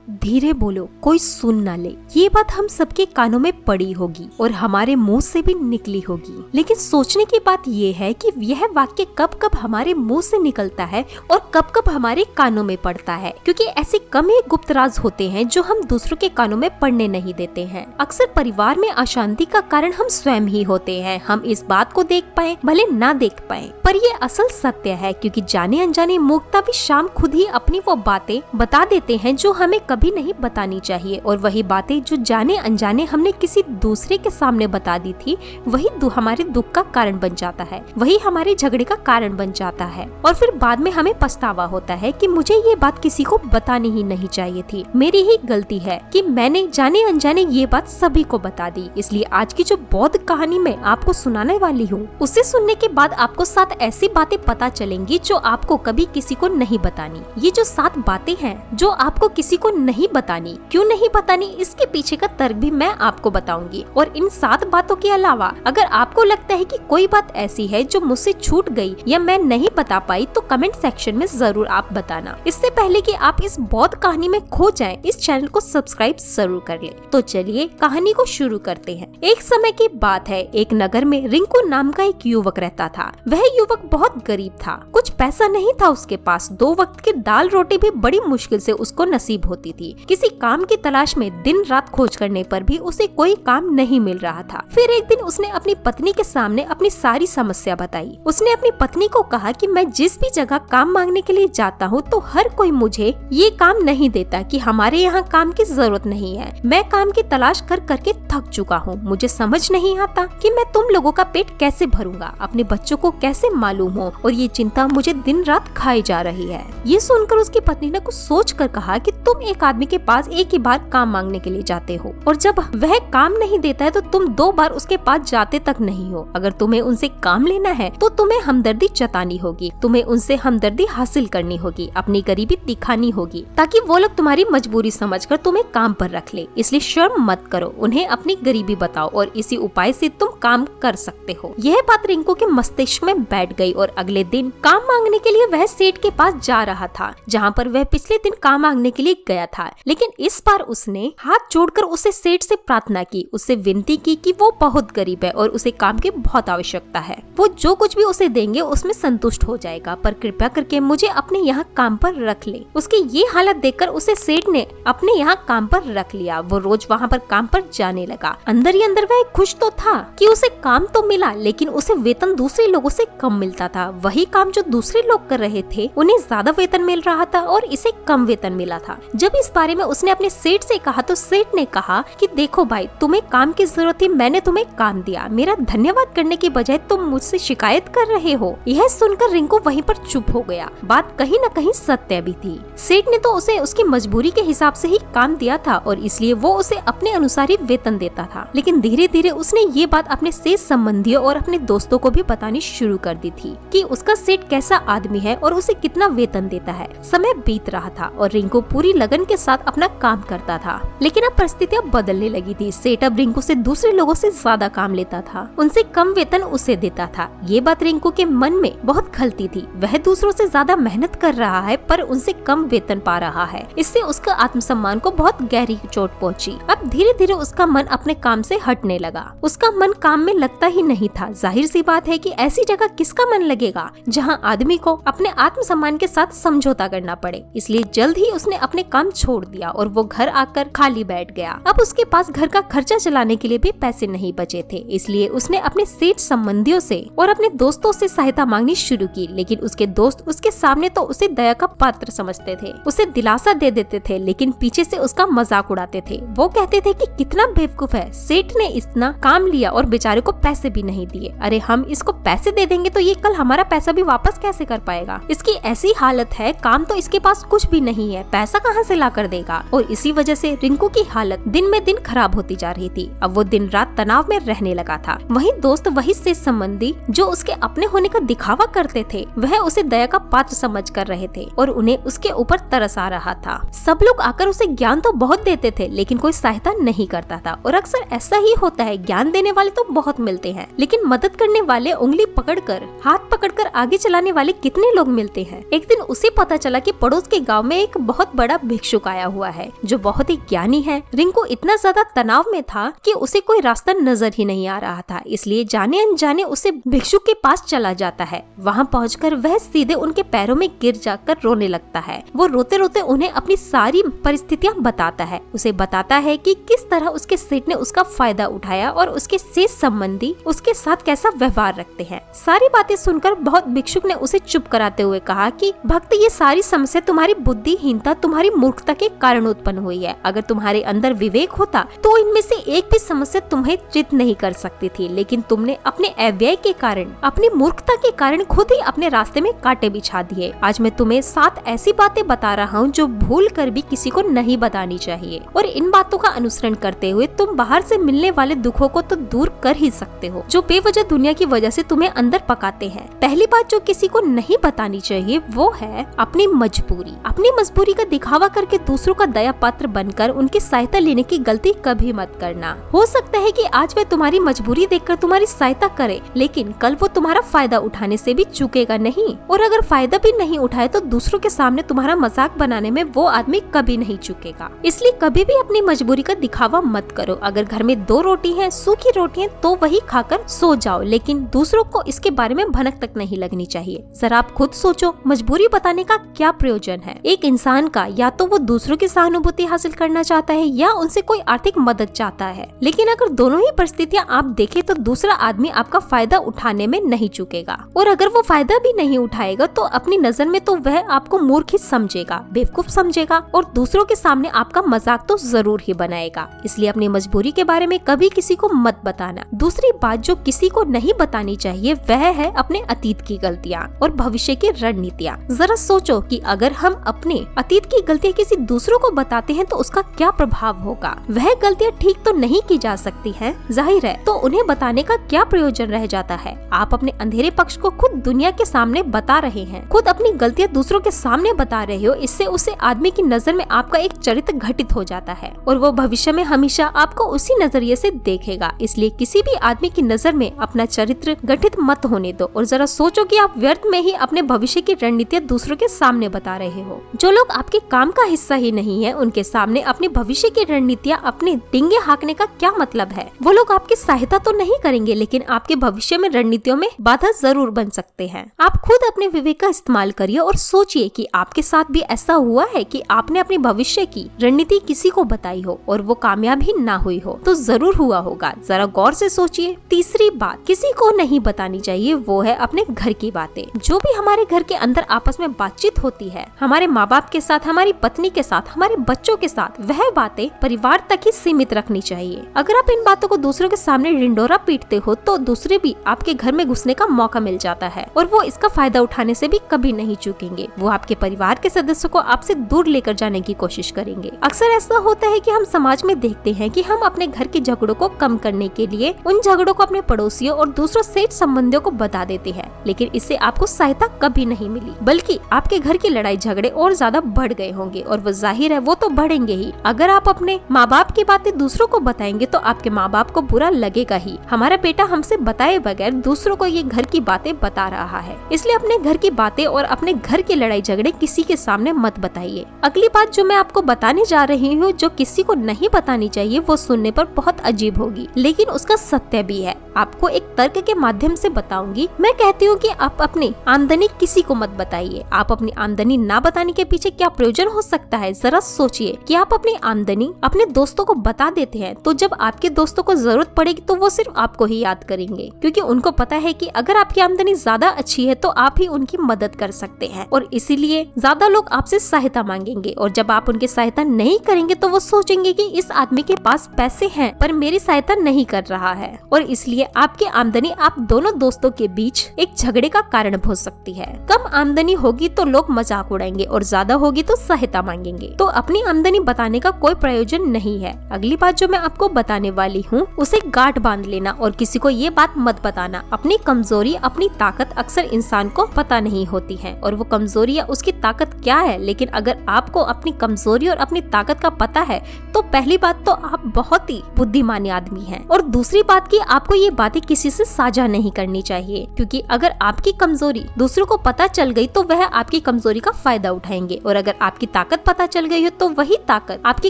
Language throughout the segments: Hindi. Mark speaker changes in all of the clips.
Speaker 1: धीरे बोलो, कोई सुन ना ले। ये बात हम सबके कानों में पड़ी होगी और हमारे मुंह से भी निकली होगी, लेकिन सोचने की बात ये है कि यह वाक्य कब कब हमारे मुंह से निकलता है और कब कब हमारे कानों में पड़ता है, क्योंकि ऐसे कम ही गुप्त राज होते हैं जो हम दूसरों के कानों में पड़ने नहीं देते हैं। अक्सर परिवार में अशांति का कारण हम स्वयं ही होते हैं। हम इस बात को देख पाए भले ना देख पाए, पर ये असल सत्य है, क्योंकि जाने अनजाने मुक्ता भी शाम खुद ही अपनी वो बातें बता देते हैं जो हमें कभी नहीं बतानी चाहिए, और वही बातें जो जाने अनजाने हमने किसी दूसरे के सामने बता दी थी वही हमारे दुख का कारण बन जाता है, वही हमारे झगड़े का कारण बन जाता है। और फिर बाद में हमें पछतावा होता है कि मुझे ये बात किसी को बतानी ही नहीं चाहिए थी, मेरी ही गलती है कि मैंने जाने अनजाने ये बात सभी को बता दी। इसलिए आज की जो बौद्ध कहानी मैं आपको सुनाने वाली हूँ, उसे सुनने के बाद आपको 7 ऐसी बातें पता चलेंगी जो आपको कभी किसी को नहीं बतानी। ये जो 7 बातें हैं जो आपको किसी को नहीं बतानी, क्यों नहीं बतानी, इसके पीछे का तर्क भी मैं आपको बताऊंगी। और इन 7 बातों के अलावा अगर आपको लगता है कि कोई बात ऐसी है जो मुझसे छूट गई या मैं नहीं बता पाई, तो कमेंट सेक्शन में जरूर आप बताना। इससे पहले कि आप इस बौद्ध कहानी में खो जाएं, इस चैनल को सब्सक्राइब जरूर कर ले। तो चलिए कहानी को शुरू करते हैं। एक समय की बात है, एक नगर में रिंकू नाम का एक युवक रहता था। वह युवक बहुत गरीब था, कुछ पैसा नहीं था उसके पास, 2 वक्त की दाल रोटी भी बड़ी मुश्किल से उसको नसीब होती थी। किसी काम की तलाश में दिन रात खोज करने पर भी उसे कोई काम नहीं मिल रहा था। फिर एक दिन उसने अपनी पत्नी के सामने अपनी सारी समस्या बताई। उसने अपनी पत्नी को कहा कि मैं जिस भी जगह काम मांगने के लिए जाता हूँ तो हर कोई मुझे ये काम नहीं देता कि हमारे यहाँ काम की जरूरत नहीं है। मैं काम की तलाश कर करके थक चुका हूँ। मुझे समझ नहीं आता कि मैं तुम लोगों का पेट कैसे भरूंगा, अपने बच्चों को कैसे मालूम हो, और ये चिंता मुझे दिन रात खाई जा रही है। ये सुनकर उसकी पत्नी ने कुछ सोच कर कहा कि तुम एक आदमी के पास एक ही बार काम मांगने के लिए जाते हो, और जब वह काम नहीं देता है तो तुम 2 बार उसके पास जाते तक नहीं हो। अगर तुम्हें उनसे काम लेना है तो तुम्हें हमदर्दी जतानी होगी, तुम्हें उनसे हमदर्दी हासिल करनी होगी, अपनी गरीबी दिखानी होगी, ताकि वो लोग तुम्हारी मजबूरी समझकर तुम्हें काम पर रख ले। इसलिए शर्म मत करो, उन्हें अपनी गरीबी बताओ और इसी उपाय से तुम काम कर सकते हो। यह बात रिंकू के मस्तिष्क में बैठ गई और अगले दिन काम मांगने के लिए वह सेठ के पास जा रहा था, जहाँ पर वह पिछले दिन काम मांगने के लिए गया था। लेकिन इस बार उसने हाथ जोड़कर उसे सेठ से प्रार्थना की, उससे विनती की कि वो बहुत गरीब है और उसे काम की बहुत आवश्यकता है। वो जो कुछ भी उसे देंगे उसमें संतुष्ट हो जाएगा, पर कृपया करके मुझे अपने यहाँ काम पर रख ले। उसकी ये हालत देखकर उसे सेठ ने अपने यहाँ काम पर रख लिया। वो रोज वहाँ पर काम पर जाने लगा। अंदर ही अंदर वह खुश तो था कि उसे काम तो मिला, लेकिन उसे वेतन दूसरे लोगों से कम मिलता था। वही काम जो दूसरे लोग कर रहे थे उन्हें ज्यादा वेतन मिल रहा था और इसे कम वेतन मिला था। जब इस बारे में उसने अपने सेठ से कहा तो सेठ ने कहा कि देखो भाई, तुम्हें काम की जरूरत थी, मैंने तुम्हें काम दिया, मेरा धन्यवाद करने के बजाय तुम मुझसे शिकायत कर रहे हो। यह सुनकर रिंकू वहीं पर चुप हो गया। बात कहीं न कहीं सत्य भी थी। सेठ ने तो उसे उसकी मजबूरी के हिसाब से ही काम दिया था और इसलिए वो उसे अपने अनुसार ही वेतन देता था। लेकिन धीरे धीरे उसने ये बात अपने सेठ संबंधियों और अपने दोस्तों को भी बतानी शुरू कर दी थी कि उसका सेठ कैसा आदमी है और उसे कितना वेतन देता है। समय बीत रहा था और रिंकू पूरी लगन के साथ अपना काम करता था, लेकिन अब परिस्थितियाँ बदलने लगी थी। सेठ अब रिंकू से दूसरे लोगों से ज्यादा काम लेता था, उनसे कम वेतन उसे देता था। ये बात रिंकू के मन में बहुत खलती थी। वह दूसरों से ज्यादा मेहनत कर रहा है पर उनसे कम वेतन पा रहा है। इससे उसका आत्मसम्मान को बहुत गहरी चोट पहुंची। अब धीरे धीरे उसका मन अपने काम से हटने लगा। उसका मन काम में लगता ही नहीं था। जाहिर सी बात है कि ऐसी जगह किसका मन लगेगा जहां आदमी को अपने आत्मसम्मान के साथ समझौता करना पड़े। इसलिए जल्द ही उसने अपने काम छोड़ दिया और वो घर आकर खाली बैठ गया। अब उसके पास घर का खर्चा चलाने के लिए भी पैसे नहीं बचे थे। इसलिए उसने अपने सेठ संबंधियों से और अपने दोस्तों से सहायता मांगनी शुरू की। लेकिन उसके दोस्त उसके सामने तो उसे दया का पात्र समझते थे, उसे दिलासा दे देते थे, लेकिन पीछे से उसका मजाक उड़ाते थे। वो कहते थे कि कितना बेवकूफ है, सेठ ने इतना काम लिया और बेचारे को पैसे भी नहीं दिए। अरे हम इसको पैसे दे देंगे तो ये कल हमारा पैसा भी वापस कैसे कर पाएगा? इसकी ऐसी हालत है, काम तो इसके पास कुछ भी नहीं है, पैसा कहाँ से ला कर देगा? और इसी वजह से रिंकू की हालत दिन में दिन खराब होती जा रही थी। अब वो दिन रात तनाव में रहने लगा था। वही दोस्त, वही से संबंधी जो उसके अपने होने का दिखावा करते थे, वह उसे दया का पात्र समझ कर रहे थे और उन्हें उसके ऊपर तरस आ रहा था। सब लोग आकर उसे ज्ञान तो बहुत देते थे, लेकिन कोई सहायता नहीं करता था। और अक्सर ऐसा ही होता है, ज्ञान देने वाले तो बहुत मिलते हैं, लेकिन मदद करने वाले, उंगली पकड़कर, हाथ पकड़कर आगे चलाने वाले कितने लोग मिलते हैं। एक दिन उसे पता चला कि पड़ोस के गांव में एक बहुत बड़ा भिक्षु भिक्षुक आया हुआ है जो बहुत ही ज्ञानी है। रिंकू इतना ज्यादा तनाव में था कि उसे कोई रास्ता नजर ही नहीं आ रहा था, इसलिए जाने अनजाने उसे भिक्षुक के पास चला जाता है। वहाँ पहुंचकर वह सीधे उनके पैरों में गिर जाकर रोने लगता है। वो रोते रोते उन्हें अपनी सारी परिस्थितियाँ बताता है। उसे बताता है कि किस तरह उसके सेठ ने उसका फायदा उठाया और उसके सेठ संबंधी उसके साथ कैसा व्यवहार रखते हैं। सारी बातें सुनकर बहुत भिक्षुक ने उसे चुप कराते हुए कहा कि भक्त, ये सारी समस्या तुम्हारी बुद्धिहीनता, तुम्हारी मूर्खता के कारण उत्पन्न हुई है। अगर तुम्हारे अंदर विवेक होता तो इनमें से एक भी समस्या तुम्हें चित नहीं कर सकती थी, लेकिन तुमने अपने अव्यय के कारण, अपनी मूर्खता के कारण खुद ही अपने रास्ते में कांटे बिछा दिए। आज मैं तुम्हें 7 ऐसी बातें बता रहा हूँ जो भूल कर भी किसी को नहीं बतानी चाहिए, और इन बातों का अनुसरण करते हुए तुम बाहर से मिलने वाले दुखों को तो दूर कर ही सकते हो जो बेवजह दुनिया की वजह से तुम्हें अंदर पकाते हैं। पहली बात जो किसी को नहीं बतानी चाहिए वो है अपनी मजबूरी। अपनी मजबूरी का दिखावा करके दूसरों का दया पात्र बनकर उनकी सहायता लेने की गलती कभी मत करना। हो सकता है कि आज वह तुम्हारी मजबूरी देखकर तुम्हारी सहायता करे, लेकिन कल वो तुम्हारा फायदा उठाने से भी चूकेगा नहीं, और अगर फायदा भी नहीं उठाए तो दूसरों के सामने तुम्हारा मजाक बनाने में वो आदमी कभी नहीं चूकेगा। इसलिए कभी भी अपनी मजबूरी का दिखावा मत करो। अगर घर में 2 रोटी है, सूखी रोटी है, तो वही खाकर सो जाओ, लेकिन दूसरों को इसके बारे में भनक तक नहीं लगनी चाहिए। जरा आप खुद सोचो, मजबूरी बताने का क्या प्रयोजन है? एक इंसान का या तो वो दूसरों की सहानुभूति हासिल करना चाहता है या उनसे कोई आर्थिक मदद चाहता है, लेकिन अगर दोनों ही परिस्थितियां आप देखें तो दूसरा आदमी आपका फायदा उठाने में नहीं चूकेगा, और अगर वो फायदा भी नहीं उठाएगा तो अपनी नजर में तो वह आपको मूर्ख ही समझेगा, बेवकूफ समझेगा, और दूसरों के सामने आपका मजाक तो जरूर ही बनाएगा। इसलिए अपनी मजबूरी के बारे में कभी किसी को मत बताना। दूसरी बात जो किसी को नहीं बतानी चाहिए वह है अपने अतीत की गलतियाँ और भविष्य की रणनीतियाँ। जरा सोचो कि अगर हम अपने अतीत की गलतियाँ किसी दूसरों को बताते हैं तो उसका क्या प्रभाव होगा। वह गलतियाँ ठीक तो नहीं की जा सकती हैं, जाहिर है, तो उन्हें बताने का क्या प्रयोजन रह जाता है। आप अपने अंधेरे पक्ष को खुद दुनिया के सामने बता रहे हैं, खुद अपनी गलतियाँ दूसरों के सामने बता रहे हो। इससे उसे आदमी की नजर में आपका एक चरित्र घटित हो जाता है और वो भविष्य में हमेशा आपको उसी नजरिए से देखेगा। इसलिए किसी भी आदमी की नजर में अपना चरित्र गठित मत होने दो, और जरा सोचो कि आप व्यर्थ में ही अपने भविष्य की रणनीतियाँ दूसरों के सामने बता रहे हो। जो लोग आपके काम का हिस्सा ही नहीं है, उनके सामने अपने भविष्य की रणनीतियाँ अपने डिंगे हाँकने का क्या मतलब है? वो लोग आपकी सहायता तो नहीं करेंगे, लेकिन आपके भविष्य में रणनीतियों में बाधा जरूर बन सकते हैं। आप खुद अपने विवेक का इस्तेमाल करिए और सोचिए कि आपके साथ भी ऐसा हुआ है कि आपने अपने भविष्य की रणनीति किसी को बताई हो और वो कामयाब ही ना हुई हो, तो जरूर हुआ होगा। जरा गौर से सोचिए। तीसरी बात किसी को नहीं बतानी चाहिए वो है अपने घर की बातें। जो भी हमारे घर के अंदर आपस में बातचीत होती है, हमारे माँ बाप के साथ, हमारी पत्नी के साथ, हमारे बच्चों के साथ, वह बातें परिवार तक ही सीमित रखनी चाहिए। अगर आप इन बातों को दूसरों के सामने ढिंढोरा पीटते हो तो दूसरे भी आपके घर में घुसने का मौका मिल जाता है और वो इसका फायदा उठाने से भी कभी नहीं चूकेंगे। वो आपके परिवार के सदस्यों को आपसे दूर लेकर जाने की कोशिश करेंगे। अक्सर ऐसा होता है कि हम समाज में देखते हैं कि हम अपने घर के झगड़ों को कम करने के लिए उन झगड़ों को अपने पड़ोसियों और दूसरों सेठ संबंधियों को बता देते हैं, लेकिन इससे आपको सहायता कभी नहीं मिली, बल्कि आपके घर की लड़ाई झगड़े और ज्यादा बढ़ गए होंगे, और वो जाहिर है वो तो बढ़ेंगे ही। अगर आप अपने माँ बाप की बातें दूसरों को बताएंगे तो आपके माँ बाप को बुरा लगेगा ही। हमारा बेटा हमसे बताए बगैर दूसरों को ये घर की बातें बता रहा है, इसलिए अपने घर की बातें और अपने घर की लड़ाई झगड़े किसी के सामने मत बताइए। अगली बात जो मैं आपको बताने जा रही हूँ, जो किसी को नहीं बतानी चाहिए, वो सुनने पर बहुत अजीब होगी, लेकिन उसका सत्य भी है। आपको एक तर्क के माध्यम से बताऊंगी। मैं कहती हूँ कि आप अपनी आमदनी किसी को मत बताइए। आप अपनी आमदनी ना बताने के पीछे क्या प्रयोजन हो सकता है? जरा सोचिए कि आप अपनी आमदनी अपने दोस्तों को बता देते हैं तो जब आपके दोस्तों को जरूरत पड़ेगी तो वो सिर्फ आपको ही याद करेंगे, क्योंकि उनको पता है कि अगर आपकी आमदनी ज्यादा अच्छी है तो आप ही उनकी मदद कर सकते हैं, और इसीलिए ज्यादा लोग आपसे सहायता मांगेंगे। और जब आप उनकी सहायता नहीं करेंगे तो वो सोचेंगे कि इस आदमी के पास पैसे हैं पर मेरी सहायता नहीं कर रहा है, और इसलिए आपकी आमदनी आप दोनों दोस्तों के बीच एक झगड़े का कारण हो सकती है। कम आमदनी होगी तो लोग मजाक उड़ाएंगे और ज्यादा होगी तो सहायता मांगेंगे, तो अपनी आमदनी बताने का कोई प्रयोजन नहीं है। अगली बात जो मैं आपको बताने वाली हूँ उसे गांठ बांध लेना और किसी को ये बात मत बताना। अपनी कमजोरी अपनी ताकत अक्सर इंसान को पता नहीं होती है, और वो कमजोरी या उसकी ताकत क्या है, लेकिन अगर आपको अपनी कमजोरी और अपनी ताकत का पता है तो पहली बात तो आप बहुत ही बुद्धिमान आदमी हैं, और दूसरी बात कि आपको ये बातें किसी से साझा नहीं करनी चाहिए, क्योंकि अगर आपकी कमजोरी दूसरों को पता चल गई तो वह आपकी कमजोरी का फायदा उठाएंगे, और अगर आपकी ताकत ताकत पता चल गई हो तो वही ताकत आपकी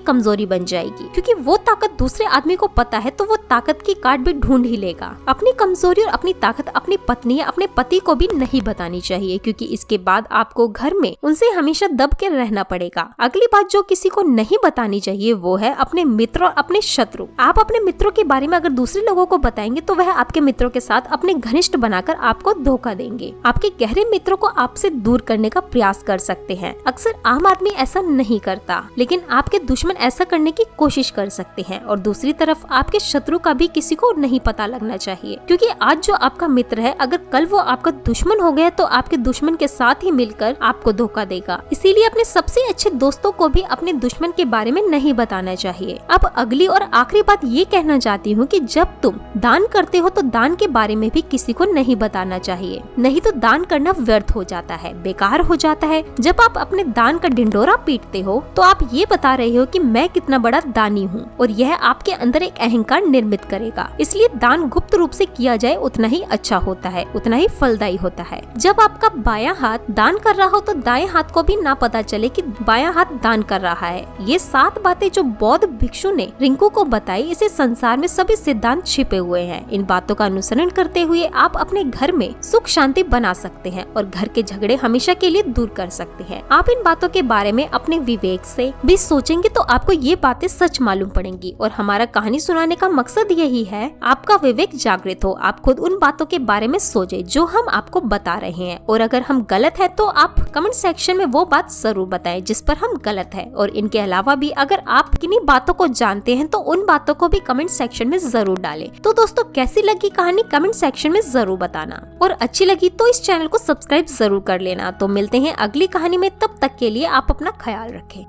Speaker 1: कमजोरी बन जाएगी, क्योंकि वो ताकत दूसरे आदमी को पता है तो वो ताकत की काट भी ढूंढ ही लेगा। अपनी कमजोरी और अपनी ताकत अपनी पत्नी या अपने पति को भी नहीं बतानी चाहिए, क्योंकि इसके बाद आपको घर में उनसे हमेशा दब के रहना पड़ेगा। अगली बात जो किसी को नहीं बतानी चाहिए वो है अपने मित्र और अपने शत्रु। आप अपने मित्रों के बारे में अगर दूसरे लोगों को बताएंगे तो वह आपके मित्रों के साथ अपने घनिष्ठ बनाकर आपको धोखा देंगे। आपके गहरे मित्रों को आपसे दूर करने का प्रयास कर सकते हैं। अक्सर आम आदमी ऐसा नहीं करता, लेकिन आपके दुश्मन ऐसा करने की कोशिश कर सकते हैं। और दूसरी तरफ आपके शत्रु का भी किसी को नहीं पता लगना चाहिए, क्योंकि आज जो आपका मित्र है अगर कल वो आपका दुश्मन हो गया तो आपके दुश्मन के साथ ही मिलकर आपको धोखा देगा। इसीलिए अपने सबसे अच्छे दोस्तों को भी अपने दुश्मन के बारे में नहीं बताना चाहिए। अब अगली और आखिरी बात ये कहना चाहती हूँ कि जब तुम दान करते हो तो दान के बारे में भी किसी को नहीं बताना चाहिए, नहीं तो दान करना व्यर्थ हो जाता है, बेकार हो जाता है। जब आप अपने दान का ढिंढोरा पीटते हो तो आप ये बता रहे हो कि मैं कितना बड़ा दानी हूँ, और यह आपके अंदर एक अहंकार निर्मित करेगा। इसलिए दान गुप्त रूप से किया जाए उतना ही अच्छा होता है, उतना ही फलदायी होता है। जब आपका बायां हाथ दान कर रहा हो तो दाएं हाथ को भी ना पता चले कि बायां हाथ दान कर रहा है। ये 7 बातें जो बौद्ध भिक्षु ने रिंकू को बताई, इसे संसार में सभी सिद्धांत छिपे हुए हैं। इन बातों का अनुसरण करते हुए आप अपने घर में सुख शांति बना सकते हैं और घर के झगड़े हमेशा के लिए दूर कर सकते हैं। आप इन बातों के बारे में अपने विवेक से भी सोचेंगे तो आपको ये बातें सच मालूम पड़ेंगी। और हमारा कहानी सुनाने का मकसद यही है, आपका विवेक जागृत हो, आप खुद उन बातों के बारे में सोचे जो हम आपको बता रहे हैं। और अगर हम गलत है तो आप कमेंट सेक्शन में वो बात जरूर बताएं जिस पर हम गलत है। और इनके अलावा भी अगर आप किन्हीं बातों को जानते हैं तो उन बातों को भी कमेंट सेक्शन में जरूर डालें। तो दोस्तों, कैसी लगी कहानी कमेंट सेक्शन में जरूर बताना, और अच्छी लगी तो इस चैनल को सब्सक्राइब जरूर कर लेना। तो मिलते हैं अगली कहानी में, तब तक के लिए आप अपना ख्याल रखें।